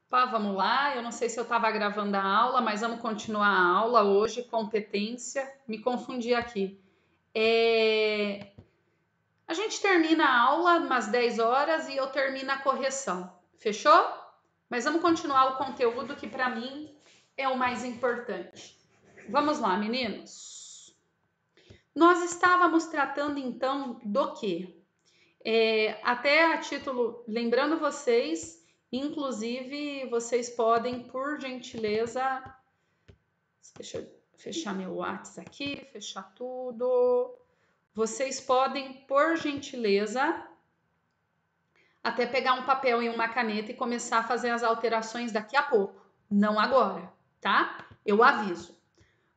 Pá, vamos lá. Eu não sei se eu estava gravando a aula, mas vamos continuar a aula hoje. Competência. Me confundi aqui. A gente termina a aula umas 10 horas e eu termino a correção. Fechou? Mas vamos continuar o conteúdo que para mim é o mais importante. Vamos lá, meninos. Nós estávamos tratando então do quê? Até a título, lembrando vocês, inclusive vocês podem, por gentileza, deixa eu fechar meu WhatsApp aqui, fechar tudo. Vocês podem, por gentileza, até pegar um papel e uma caneta e começar a fazer as alterações daqui a pouco, não agora, tá? Eu aviso.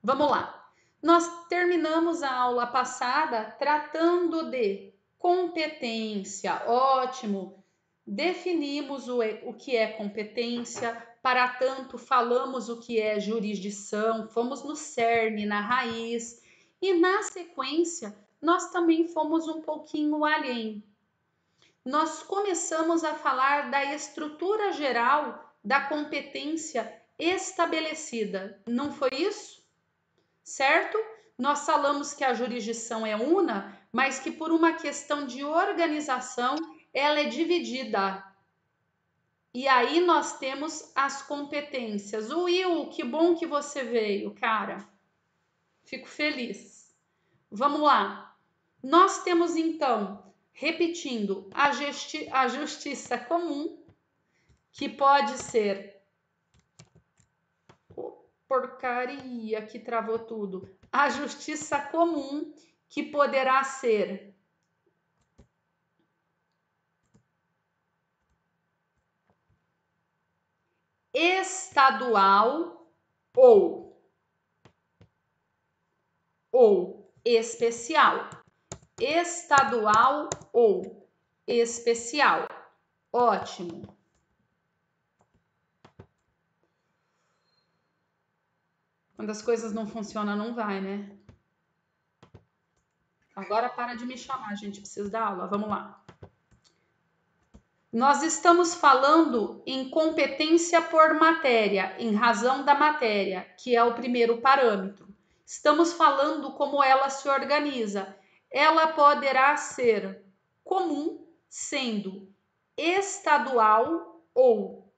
Vamos lá. Nós terminamos a aula passada tratando de competência, ótimo. Definimos o que é competência, para tanto falamos o que é jurisdição, fomos no cerne, na raiz, e na sequência nós também fomos um pouquinho além. Nós começamos a falar da estrutura geral da competência estabelecida, não foi isso? Certo? Nós falamos que a jurisdição é una, mas que por uma questão de organização ela é dividida. E aí nós temos as competências. Will, que bom que você veio, cara. Fico feliz. Vamos lá. Nós temos então, repetindo, a justiça comum, que pode ser porcaria que travou tudo. A justiça comum, que poderá ser estadual ou especial. Estadual ou especial. Ótimo. Quando as coisas não funcionam, não vai, né? Agora para de me chamar, gente. Preciso dar aula. Vamos lá. Nós estamos falando em competência por matéria, em razão da matéria, que é o primeiro parâmetro. Estamos falando como ela se organiza. Ela poderá ser comum, sendo estadual ou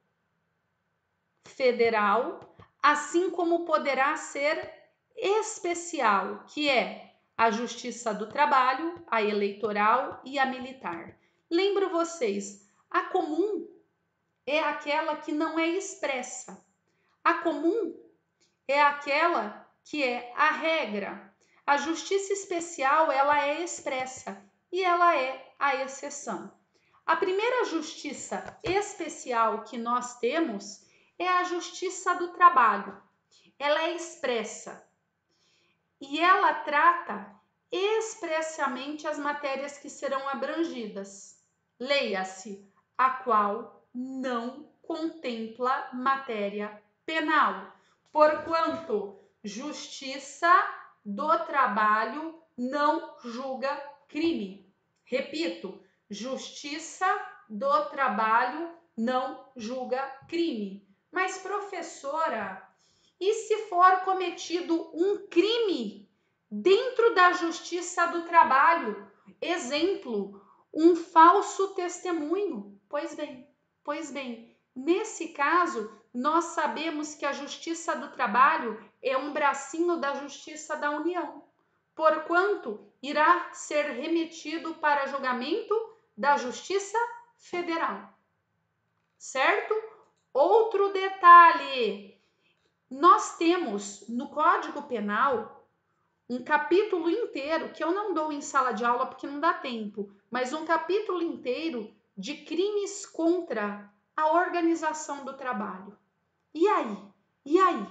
federal, assim como poderá ser especial, que é a Justiça do Trabalho, a eleitoral e a militar. Lembro vocês, a comum é aquela que não é expressa. A comum é aquela que é a regra. A justiça especial, ela é expressa e ela é a exceção. A primeira justiça especial que nós temos é a justiça do trabalho. Ela é expressa e ela trata expressamente as matérias que serão abrangidas. Leia-se, a qual não contempla matéria penal, porquanto justiça do trabalho não julga crime. Repito, justiça do trabalho não julga crime. Mas, professora, e se for cometido um crime dentro da justiça do trabalho? Exemplo, um falso testemunho. Pois bem, nesse caso, nós sabemos que a justiça do trabalho é um bracinho da justiça da União, porquanto irá ser remetido para julgamento da Justiça Federal. Certo? Outro detalhe, nós temos no Código Penal um capítulo inteiro, que eu não dou em sala de aula porque não dá tempo, mas um capítulo inteiro de crimes contra a organização do trabalho. E aí?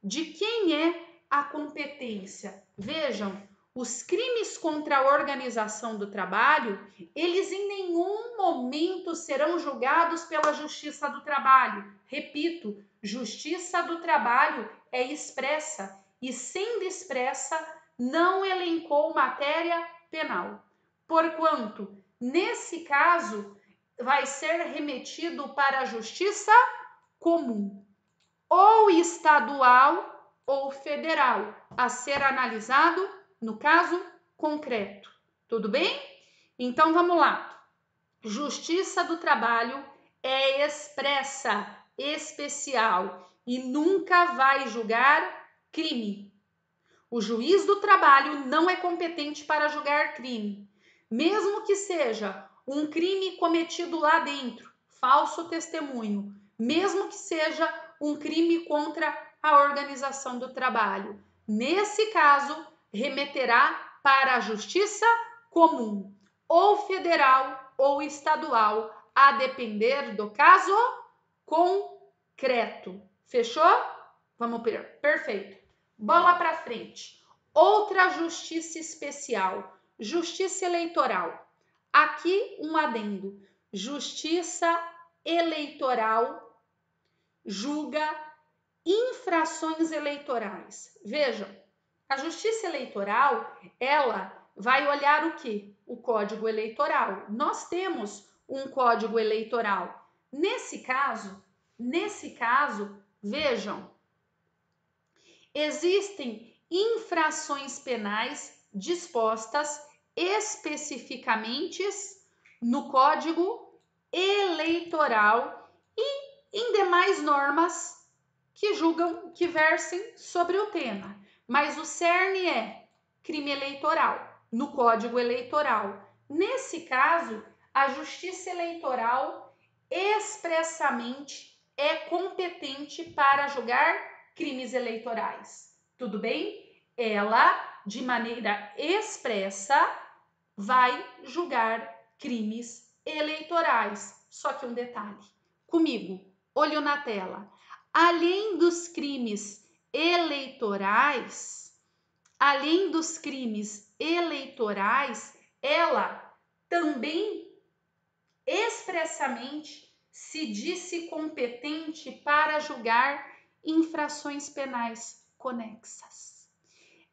De quem é a competência? Vejam, os crimes contra a organização do trabalho, eles em nenhum momento serão julgados pela Justiça do Trabalho. Repito, Justiça do Trabalho é expressa e, sendo expressa, não elencou matéria penal. Porquanto, nesse caso, vai ser remetido para a Justiça comum, ou estadual ou federal, a ser analisado no caso concreto. Tudo bem? Então vamos lá. Justiça do trabalho é expressa, especial e nunca vai julgar crime. O juiz do trabalho não é competente para julgar crime, mesmo que seja um crime cometido lá dentro, falso testemunho, mesmo que seja um crime contra a organização do trabalho. Nesse caso, remeterá para a justiça comum, ou federal ou estadual, a depender do caso concreto. Fechou? Vamos ver. Perfeito. Bola para frente. Outra justiça especial, justiça eleitoral. Aqui um adendo. Justiça eleitoral julga infrações eleitorais. Vejam, a justiça eleitoral, ela vai olhar o quê? O Código Eleitoral. Nós temos um Código Eleitoral. Nesse caso, vejam, existem infrações penais dispostas especificamente no Código Eleitoral e em demais normas que julgam, que versem sobre o tema. Mas o cerne é crime eleitoral, no Código Eleitoral. Nesse caso, a Justiça Eleitoral expressamente é competente para julgar crimes eleitorais. Tudo bem? Ela, de maneira expressa, vai julgar crimes eleitorais. Só que um detalhe. Comigo, olho na tela. Além dos crimes eleitorais, ela também expressamente se disse competente para julgar infrações penais conexas.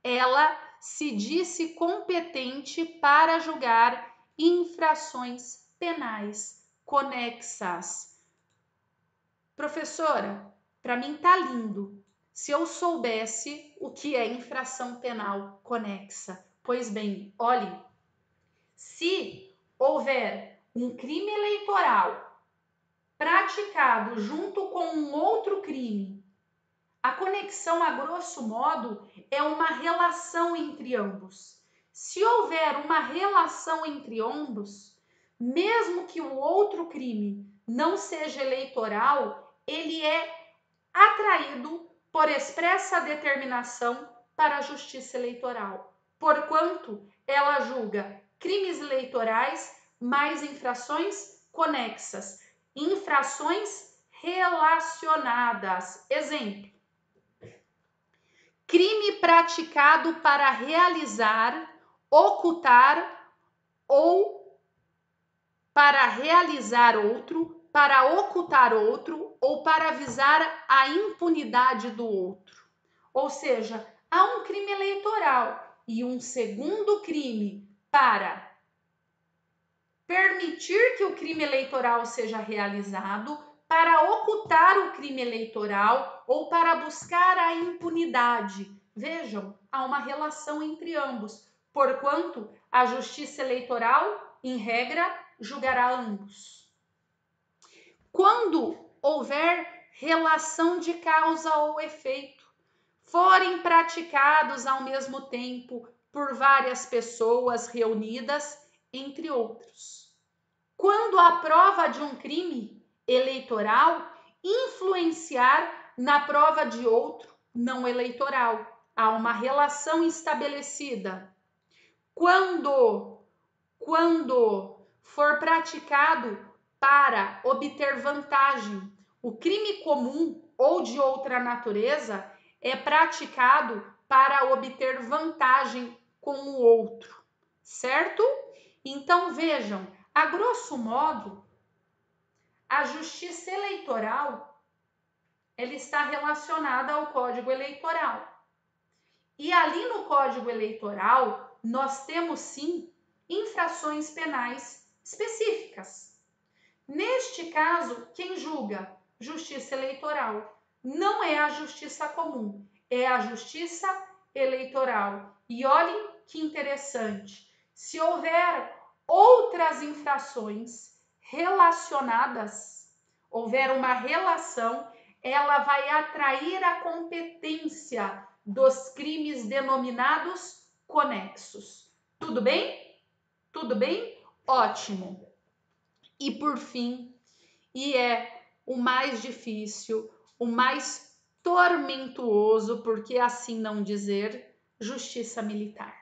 Ela se disse competente para julgar infrações penais conexas. Professora, para mim tá lindo se eu soubesse o que é infração penal conexa. Pois bem, olhe, se houver um crime eleitoral praticado junto com um outro crime, a conexão, a grosso modo, é uma relação entre ambos. Se houver uma relação entre ambos, mesmo que o outro crime não seja eleitoral, ele é atraído por expressa determinação para a Justiça Eleitoral, porquanto ela julga crimes eleitorais mais infrações conexas, infrações relacionadas. Exemplo: crime praticado para realizar, ocultar ou para realizar outro, para ocultar outro ou para avisar a impunidade do outro. Ou seja, há um crime eleitoral e um segundo crime para permitir que o crime eleitoral seja realizado, para ocultar o crime eleitoral ou para buscar a impunidade. Vejam, há uma relação entre ambos, porquanto a Justiça Eleitoral, em regra, julgará ambos. Quando houver relação de causa ou efeito, forem praticados ao mesmo tempo por várias pessoas reunidas, entre outros. Quando a prova de um crime eleitoral influenciar na prova de outro não eleitoral, há uma relação estabelecida. Quando for praticado para obter vantagem, o crime comum ou de outra natureza é praticado para obter vantagem com o outro, certo? Então vejam, a grosso modo, a justiça eleitoral ela está relacionada ao Código Eleitoral. E ali no Código Eleitoral, nós temos sim infrações penais específicas. Neste caso, quem julga? justiça eleitoral. Não é a justiça comum, é a justiça eleitoral. E olhem que interessante, se houver outras infrações relacionadas, houver uma relação, ela vai atrair a competência dos crimes denominados conexos. Tudo bem? Tudo bem? Ótimo. E por fim, e é o mais difícil, o mais tormentoso, porque assim não dizer, justiça militar.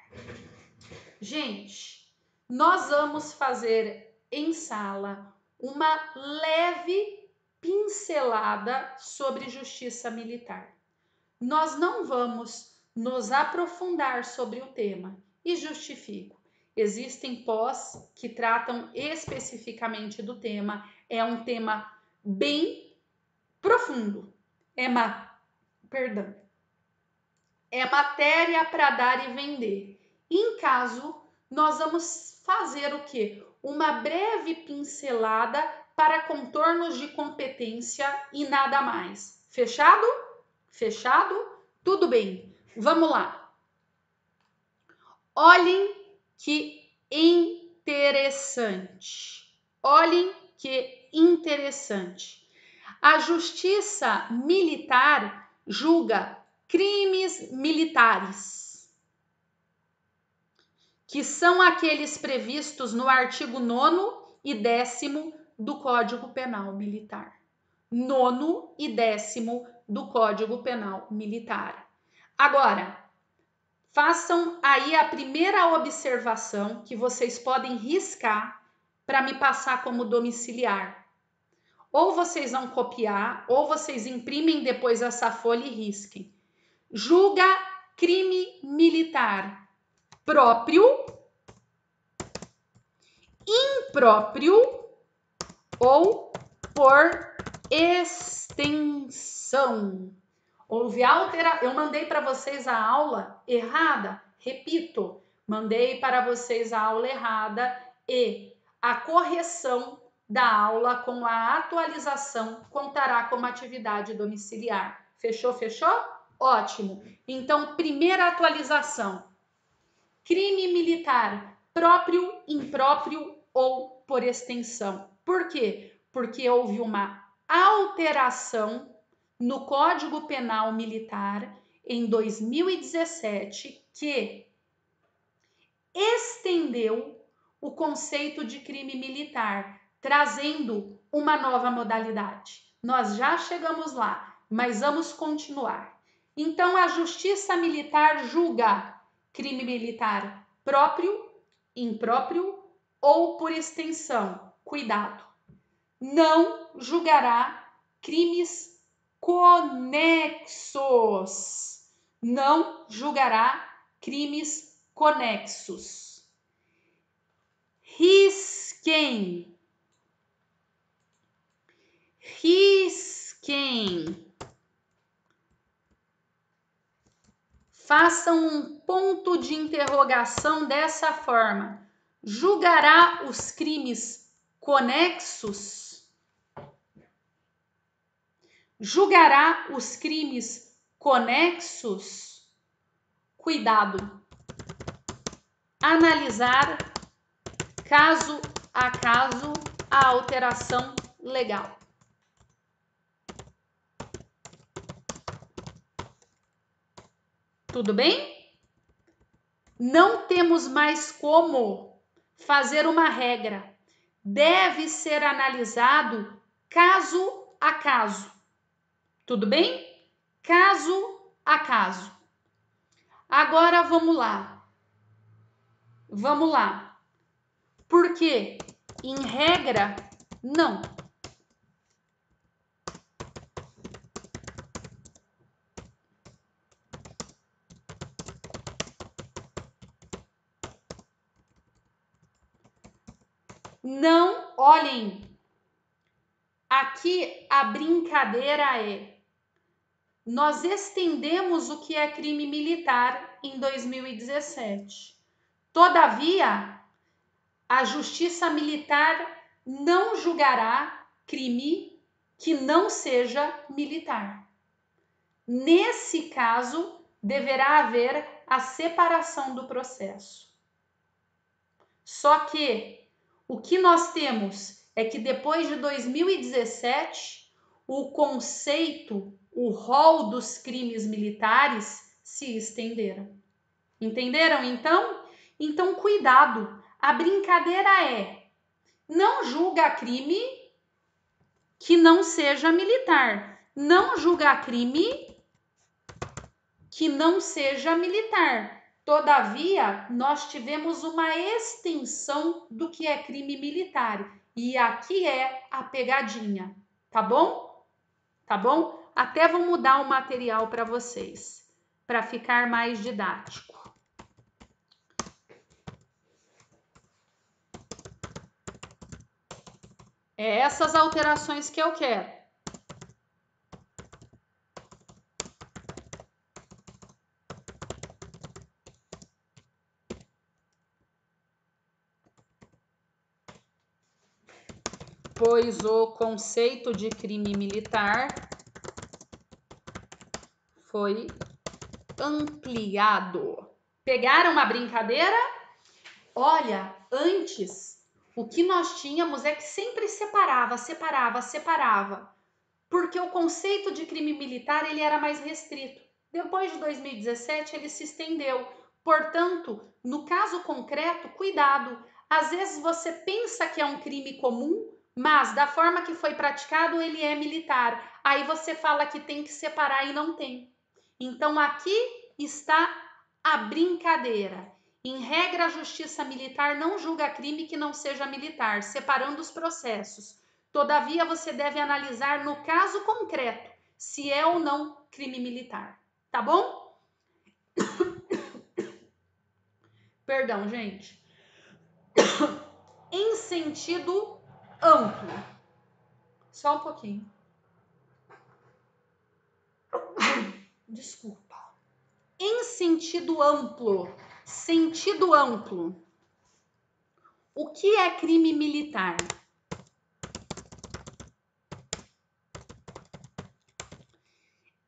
Gente, nós vamos fazer em sala uma leve pincelada sobre justiça militar. Nós não vamos nos aprofundar sobre o tema e justifico. Existem pós que tratam especificamente do tema, é um tema bem profundo. É matéria para dar e vender. Em caso, nós vamos fazer o quê? Uma breve pincelada para contornos de competência e nada mais. Fechado? Fechado? Tudo bem. Vamos lá. Olhem que interessante. Olhem que interessante. A justiça militar julga crimes militares, que são aqueles previstos no artigo 9º e 10º do Código Penal Militar. 9º e 10º do Código Penal Militar. Agora, façam aí a primeira observação que vocês podem riscar para me passar como domiciliar. Ou vocês vão copiar, ou vocês imprimem depois essa folha e risquem. Julga crime militar próprio, impróprio ou por extensão. Houve eu mandei para vocês a aula errada, repito, mandei para vocês a aula errada e a correção da aula com a atualização contará como atividade domiciliar. Fechou? Fechou? Ótimo. Então, primeira atualização. Crime militar próprio, impróprio ou por extensão. Por quê? Porque houve uma alteração no Código Penal Militar em 2017 que estendeu o conceito de crime militar, trazendo uma nova modalidade. Nós já chegamos lá, mas vamos continuar. Então, a Justiça Militar julga crime militar próprio, impróprio ou por extensão. Cuidado! Não julgará crimes conexos. Não julgará crimes conexos. Risquem. Risquem. Façam um ponto de interrogação dessa forma. Julgará os crimes conexos? Julgará os crimes conexos? Cuidado! Analisar caso a caso a alteração legal. Tudo bem? Não temos mais como fazer uma regra. Deve ser analisado caso a caso. Tudo bem? Caso a caso. Agora vamos lá. Vamos lá. Porque, em regra, não. Não, olhem. Aqui a brincadeira é: nós estendemos o que é crime militar em 2017. Todavia, a Justiça Militar não julgará crime que não seja militar. Nesse caso, deverá haver a separação do processo. Só que o que nós temos é que depois de 2017, o conceito, o rol dos crimes militares se estenderam. Entenderam então? Então, cuidado. A brincadeira é: não julga crime que não seja militar. Não julga crime que não seja militar. Todavia, nós tivemos uma extensão do que é crime militar. E aqui é a pegadinha, tá bom? Tá bom? Até vou mudar o material para vocês, para ficar mais didático. É essas alterações que eu quero. Pois o conceito de crime militar foi ampliado. Pegaram uma brincadeira? Olha, antes, o que nós tínhamos é que sempre separava. Porque o conceito de crime militar ele era mais restrito. Depois de 2017, ele se estendeu. Portanto, no caso concreto, cuidado. Às vezes você pensa que é um crime comum, mas da forma que foi praticado, ele é militar. Aí você fala que tem que separar e não tem. Então, aqui está a brincadeira. Em regra, a justiça militar não julga crime que não seja militar, separando os processos. Todavia, você deve analisar no caso concreto se é ou não crime militar. Tá bom? Perdão, gente. Em sentido amplo. Só um pouquinho. Desculpa. Em sentido amplo. Sentido amplo. O que é crime militar?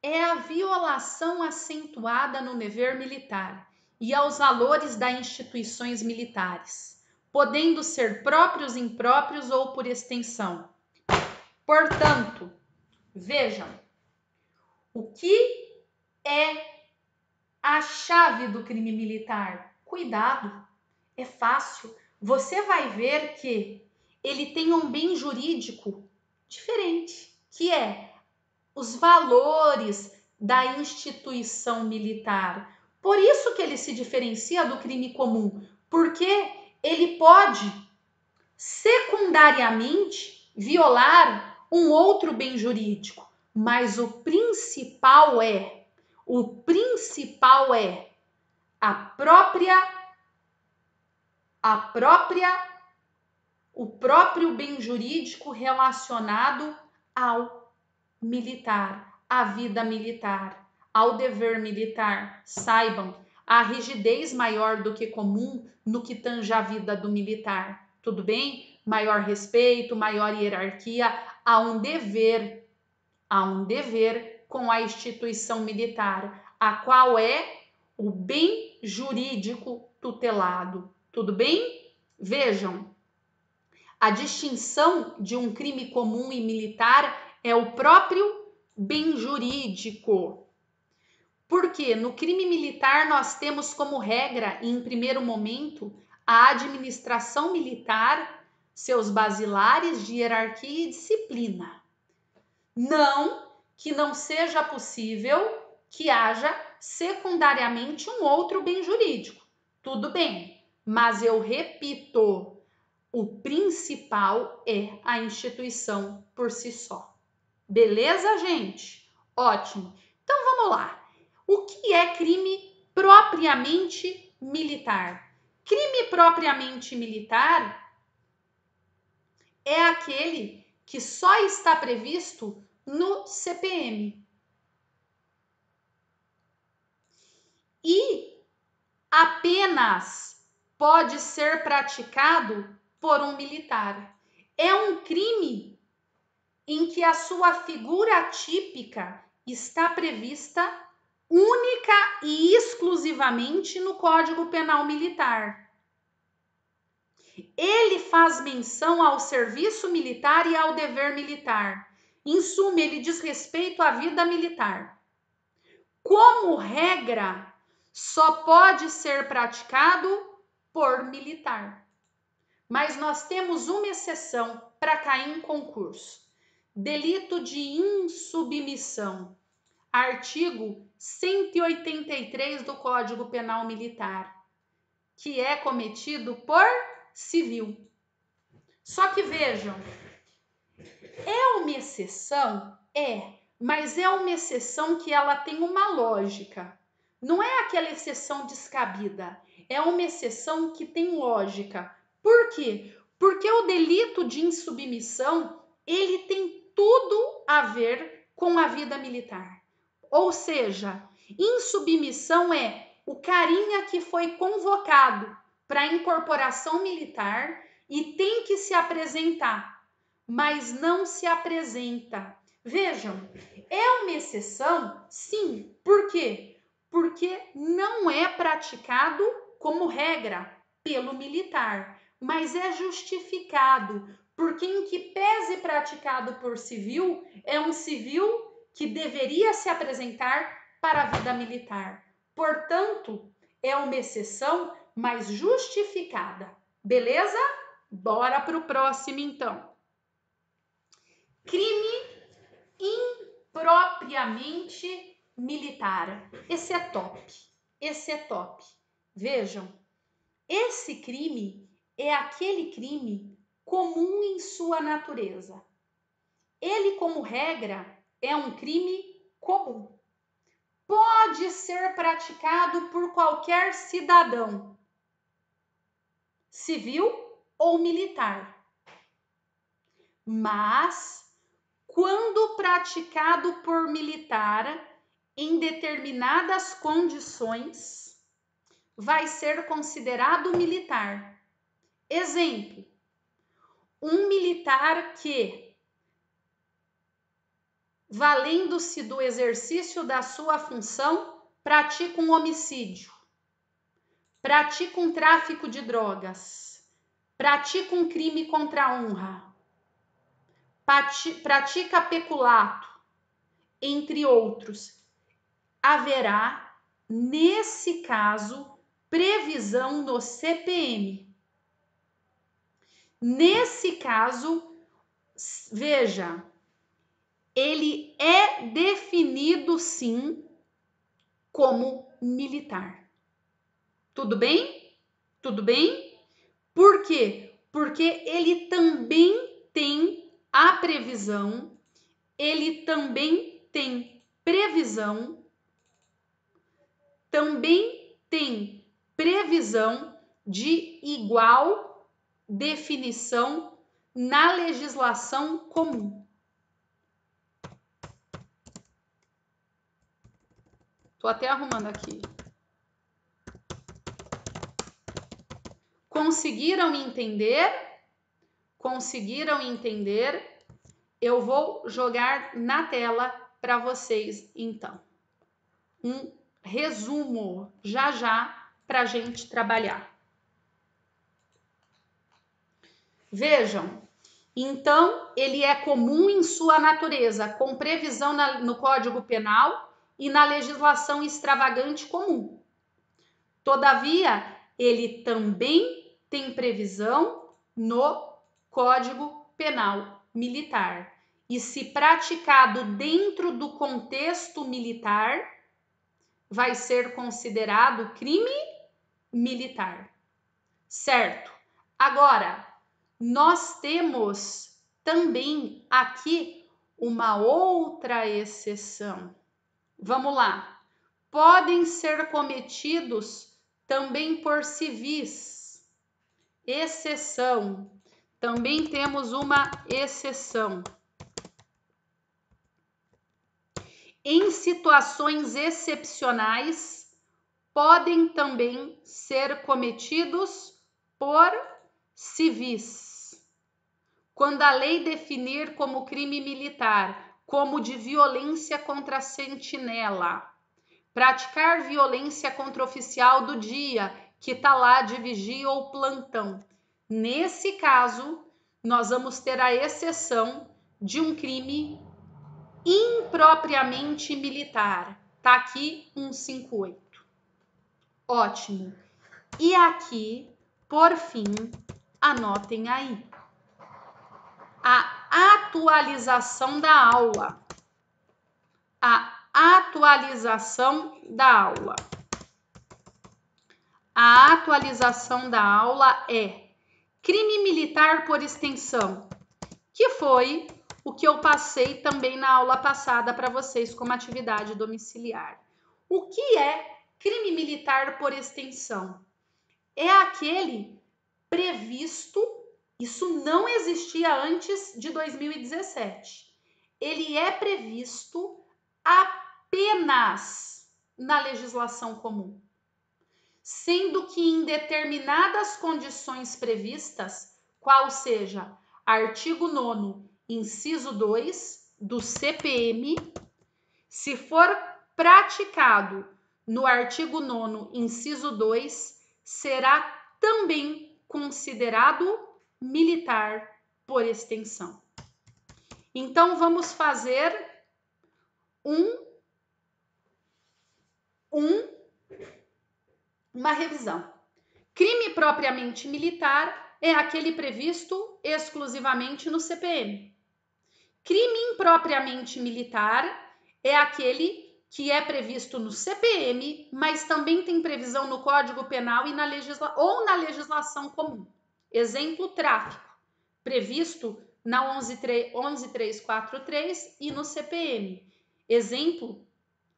É a violação acentuada no dever militar e aos valores das instituições militares, podendo ser próprios, impróprios ou por extensão. Portanto, vejam, o que é a chave do crime militar? Cuidado, é fácil. Você vai ver que ele tem um bem jurídico diferente, que é os valores da instituição militar. Por isso que ele se diferencia do crime comum, porque ele pode secundariamente violar um outro bem jurídico, mas o principal é o próprio bem jurídico relacionado ao militar, à vida militar, ao dever militar. Saibam, há rigidez maior do que comum no que tange a vida do militar. Tudo bem? Maior respeito, maior hierarquia, há um dever com a instituição militar, a qual é o bem jurídico tutelado. Tudo bem? Vejam, a distinção de um crime comum e militar é o próprio bem jurídico. Porque no crime militar nós temos como regra, em primeiro momento, a administração militar, seus basilares de hierarquia e disciplina. Não que não seja possível que haja secundariamente um outro bem jurídico. Tudo bem, mas eu repito, o principal é a instituição por si só. Beleza, gente? Ótimo. Então vamos lá. O que é crime propriamente militar? Crime propriamente militar é aquele que só está previsto no CPM. E apenas pode ser praticado por um militar. É um crime em que a sua figura típica está prevista única e exclusivamente no Código Penal Militar. Ele faz menção ao serviço militar e ao dever militar. Em suma, ele diz respeito à vida militar. Como regra, só pode ser praticado por militar. Mas nós temos uma exceção para cair em concurso. Delito de insubmissão. Artigo 183 do Código Penal Militar, que é cometido por civil. Só que vejam, é uma exceção? Mas é uma exceção que ela tem uma lógica. Não é aquela exceção descabida, é uma exceção que tem lógica. Por quê? Porque o delito de insubmissão, ele tem tudo a ver com a vida militar. Ou seja, insubmissão é o carinha que foi convocado para a incorporação militar e tem que se apresentar, mas não se apresenta. Vejam, é uma exceção? Sim. Por quê? Porque não é praticado como regra pelo militar, mas é justificado, porque em que pese praticado por civil, é um civil que deveria se apresentar para a vida militar. Portanto, é uma exceção, mas justificada. Beleza? Bora para o próximo, então. Crime impropriamente militar. Esse é top. Esse é top. Vejam, esse crime é aquele crime comum em sua natureza. Ele, como regra, é um crime comum. Pode ser praticado por qualquer cidadão, civil ou militar. Mas, quando praticado por militar, em determinadas condições, vai ser considerado militar. Exemplo, um militar que, valendo-se do exercício da sua função, pratica um homicídio, pratica um tráfico de drogas, pratica um crime contra a honra, pratica peculato, entre outros. Haverá, nesse caso, previsão no CPM. Nesse caso, veja, ele é definido sim como militar. Tudo bem? Tudo bem? Por quê? Porque ele também tem a previsão, ele também tem previsão, também tem previsão de igual definição na legislação comum. Estou até arrumando aqui. Conseguiram entender? Conseguiram entender? Eu vou jogar na tela para vocês, então. Um resumo já para a gente trabalhar. Vejam, então ele é comum em sua natureza, com previsão no Código Penal e na legislação extravagante comum. Todavia, ele também tem previsão no Código Penal Militar. E se praticado dentro do contexto militar, vai ser considerado crime militar. Certo? Agora, nós temos também aqui uma outra exceção. Vamos lá. Podem ser cometidos também por civis. Exceção. Também temos uma exceção. Em situações excepcionais, podem também ser cometidos por civis. quando a lei definir como crime militar, como de violência contra a sentinela, praticar violência contra o oficial do dia, que está lá de vigia ou plantão. Nesse caso, nós vamos ter a exceção de um crime impropriamente militar. Tá aqui 158. Ótimo. E aqui, por fim, anotem aí a atualização da aula. A atualização da aula. A atualização da aula é crime militar por extensão, que foi o que eu passei também na aula passada para vocês como atividade domiciliar. O que é crime militar por extensão? É aquele previsto, isso não existia antes de 2017. Ele é previsto apenas na legislação comum, sendo que em determinadas condições previstas, qual seja artigo 9º, inciso 2 do CPM, se for praticado no artigo 9º, inciso 2, será também considerado militar por extensão. Então, vamos fazer uma revisão. Crime propriamente militar é aquele previsto exclusivamente no CPM. Crime impropriamente militar é aquele que é previsto no CPM, mas também tem previsão no Código Penal e na legislação comum. Exemplo, tráfico, previsto na 11.343 e no CPM. Exemplo,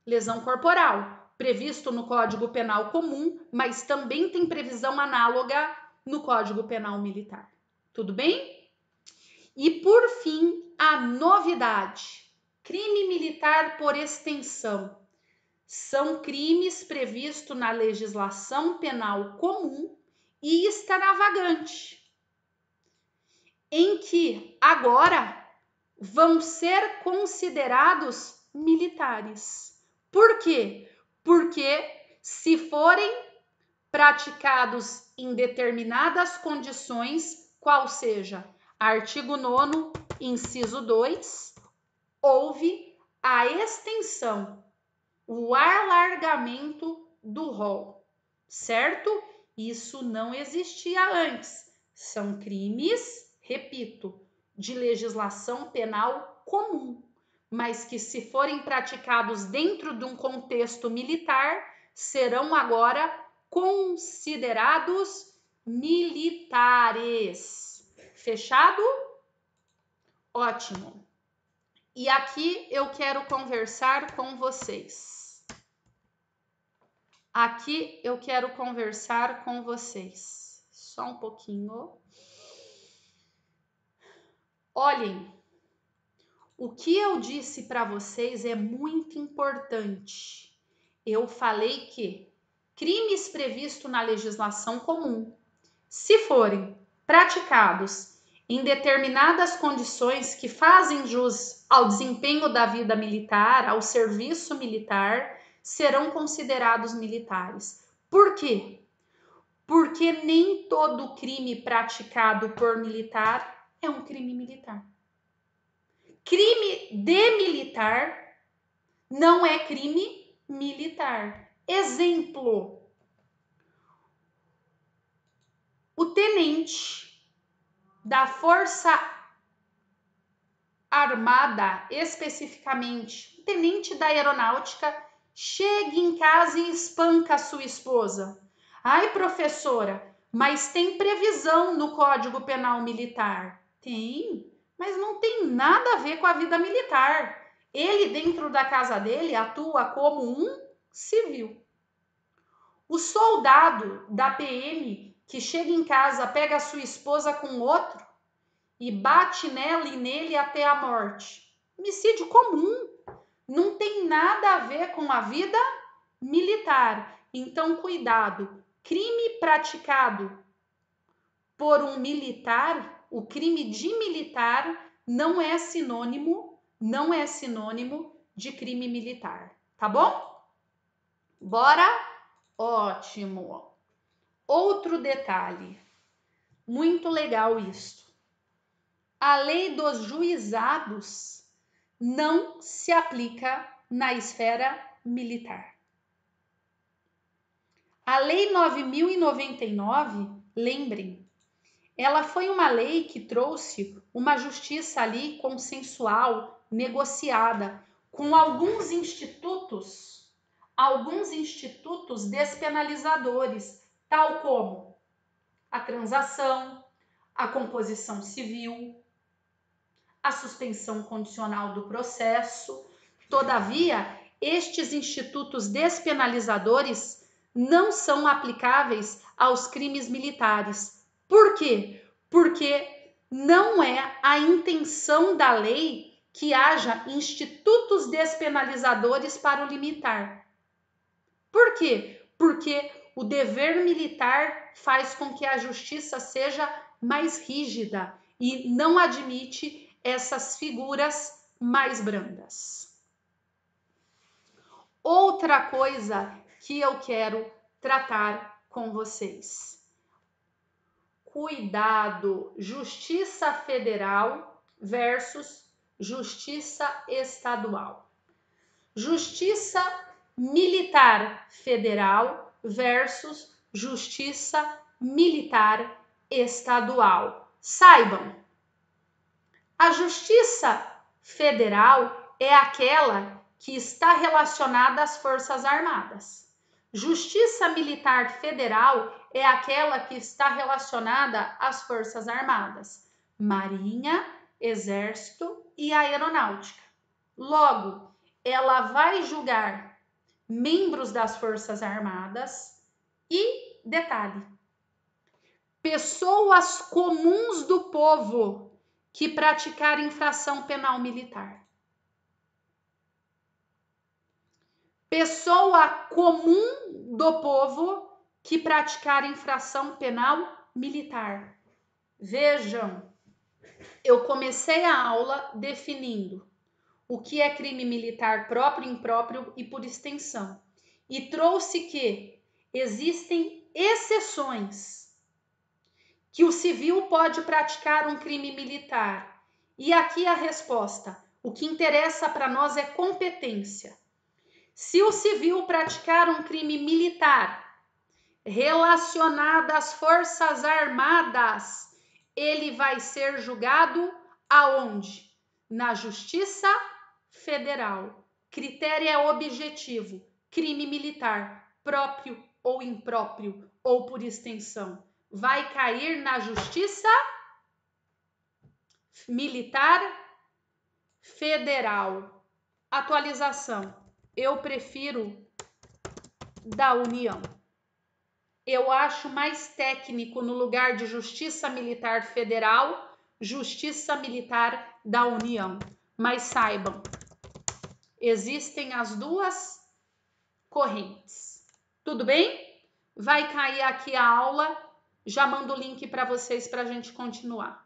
lesão corporal, previsto no Código Penal comum, mas também tem previsão análoga no Código Penal militar. Tudo bem? E por fim, a novidade. Crime militar por extensão. São crimes previstos na legislação penal comum e extravagante, em que agora vão ser considerados militares. Por quê? Porque se forem praticados em determinadas condições, qual seja artigo 9º, inciso 2, houve a extensão, o alargamento do rol, certo? Isso não existia antes. São crimes, repito, de legislação penal comum, mas que, se forem praticados dentro de um contexto militar, serão agora considerados militares. Fechado? Ótimo. E aqui eu quero conversar com vocês. Aqui eu quero conversar com vocês. Só um pouquinho. Olhem, o que eu disse para vocês é muito importante. Eu falei que crimes previstos na legislação comum, se forem praticados em determinadas condições que fazem jus ao desempenho da vida militar, ao serviço militar, serão considerados militares. Por quê? Porque nem todo crime praticado por militar é um crime militar. Crime de militar não é crime militar. Exemplo: o tenente da Força Armada, especificamente, o tenente da Aeronáutica, chega em casa e espanca a sua esposa. Ai, professora, mas tem previsão no Código Penal Militar. Tem, mas não tem nada a ver com a vida militar. Ele, dentro da casa dele, atua como um civil. O soldado da PM que chega em casa, pega a sua esposa com outro e bate nela e nele até a morte. Homicídio comum. Não tem nada a ver com a vida militar. Então, cuidado. Crime praticado por um militar o crime de militar não é sinônimo de crime militar, tá bom? Bora? Ótimo. Outro detalhe, muito legal isso. A lei dos juizados não se aplica na esfera militar. A Lei 9.099, lembrem, ela foi uma lei que trouxe uma justiça ali consensual, negociada, com alguns institutos despenalizadores, tal como a transação, a composição civil, a suspensão condicional do processo. Todavia, estes institutos despenalizadores não são aplicáveis aos crimes militares. Por quê? Porque não é a intenção da lei que haja institutos despenalizadores para o militar. Por quê? Porque o dever militar faz com que a justiça seja mais rígida e não admite essas figuras mais brandas. Outra coisa que eu quero tratar com vocês. Cuidado, justiça federal versus justiça estadual. Justiça militar federal versus justiça militar estadual. Saibam, a justiça federal é aquela que está relacionada às Forças Armadas. Justiça militar federal é aquela que está relacionada às Forças Armadas, Marinha, Exército e Aeronáutica. Logo, ela vai julgar membros das Forças Armadas e, detalhe, pessoas comuns do povo que praticarem infração penal militar. Pessoa comum do povo que praticar infração penal militar. Vejam, eu comecei a aula definindo o que é crime militar próprio, impróprio e por extensão. E trouxe que existem exceções que o civil pode praticar um crime militar. E aqui a resposta. O que interessa para nós é competência. Se o civil praticar um crime militar relacionado às Forças Armadas, ele vai ser julgado aonde? Na Justiça Federal. Critério é objetivo. Crime militar, próprio ou impróprio, ou por extensão, vai cair na Justiça Militar Federal. Atualização. Eu prefiro da União. Eu acho mais técnico no lugar de Justiça Militar Federal, Justiça Militar da União. Mas saibam, existem as duas correntes. Tudo bem? Vai cair aqui a aula. Já mando o link para vocês para a gente continuar.